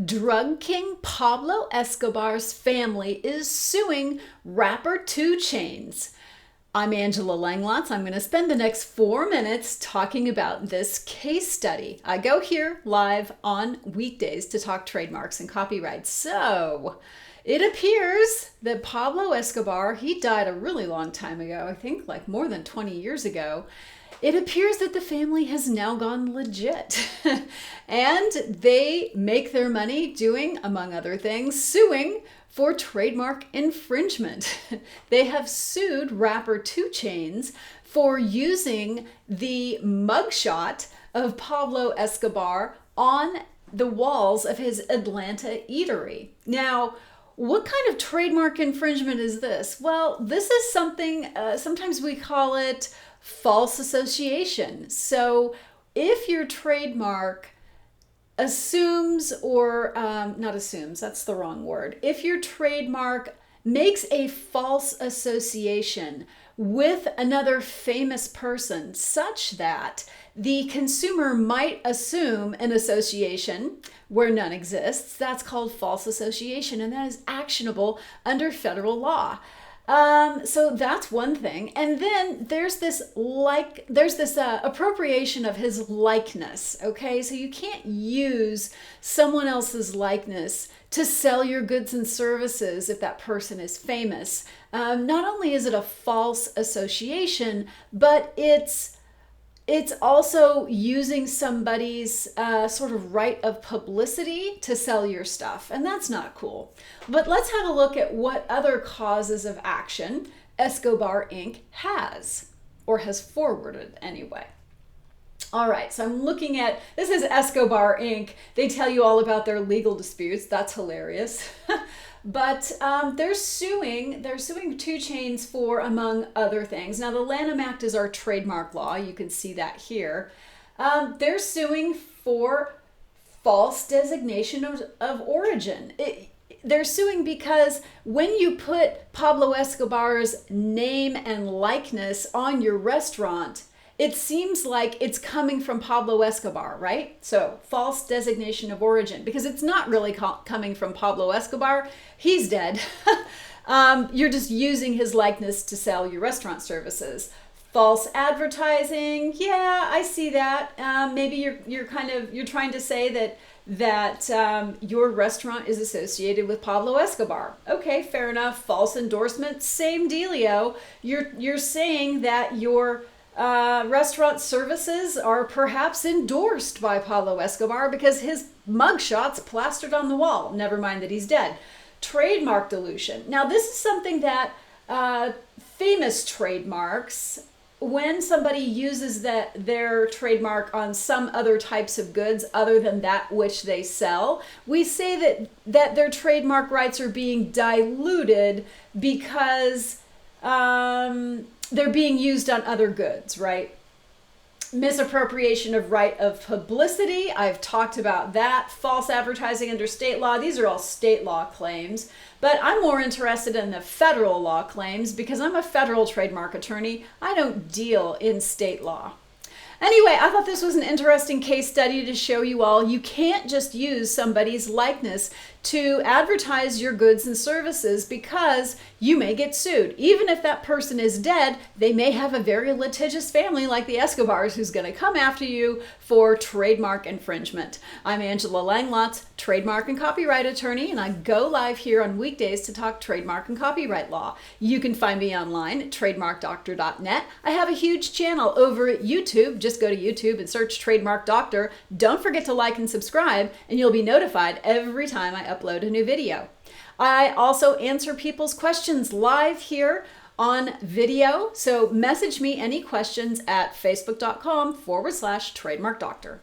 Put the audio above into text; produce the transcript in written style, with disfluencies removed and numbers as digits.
Drug king Pablo Escobar's family is suing rapper 2 Chainz. I'm Angela Langlotz. I'm going to spend the next 4 minutes talking about this case study. I go here live on weekdays to talk trademarks and copyright. So it appears that Pablo Escobar, he died a really long time ago, I think like more than 20 years ago. It appears that the family has now gone legit and they make their money doing, among other things, suing for trademark infringement. They have sued rapper 2 Chainz for using the mugshot of Pablo Escobar on the walls of his Atlanta eatery. Now, what kind of trademark infringement is this? Well, this is something, sometimes we call it false association. So if your trademark assumes or not assumes, that's the wrong word. If your trademark makes a false association with another famous person such that the consumer might assume an association where none exists, that's called false association, and that is actionable under federal law. So that's one thing. And then there's this appropriation of his likeness. Okay. So you can't use someone else's likeness to sell your goods and services if that person is famous. Not only is it a false association, but it's also using somebody's sort of right of publicity to sell your stuff, and that's not cool. But let's have a look at what other causes of action Escobar Inc. has, or has forwarded anyway. All right, so I'm looking at, this is Escobar Inc. They tell you all about their legal disputes. That's hilarious. But they're suing 2 Chainz for, among other things. Now, the Lanham Act is our trademark law. You can see that here. They're suing for false designation of origin. They're suing because when you put Pablo Escobar's name and likeness on your restaurant, it seems like it's coming from Pablo Escobar, right? So false designation of origin, because it's not really coming from Pablo Escobar. He's dead. You're just using his likeness to sell your restaurant services. False advertising. Yeah, I see that. Maybe you're trying to say that your restaurant is associated with Pablo Escobar. Okay, fair enough. False endorsement. Same dealio. You're saying that your restaurant services are perhaps endorsed by Pablo Escobar because his mugshot's plastered on the wall. Never mind that he's dead. Trademark dilution. Now, this is something that famous trademarks, when somebody uses their trademark on some other types of goods other than that which they sell, we say that their trademark rights are being diluted because they're being used on other goods, right? Misappropriation of right of publicity. I've talked about that. False advertising under state law. These are all state law claims, but I'm more interested in the federal law claims because I'm a federal trademark attorney. I don't deal in state law. Anyway, I thought this was an interesting case study to show you all you can't just use somebody's likeness to advertise your goods and services because you may get sued. Even if that person is dead, they may have a very litigious family like the Escobars who's going to come after you for trademark infringement. I'm Angela Langlotz, trademark and copyright attorney, and I go live here on weekdays to talk trademark and copyright law. You can find me online at trademarkdoctor.net. I have a huge channel over at YouTube. Just go to YouTube and search Trademark Doctor. Don't forget to like and subscribe, and you'll be notified every time I upload a new video. I also answer people's questions live here on video. So message me any questions at facebook.com/trademark doctor.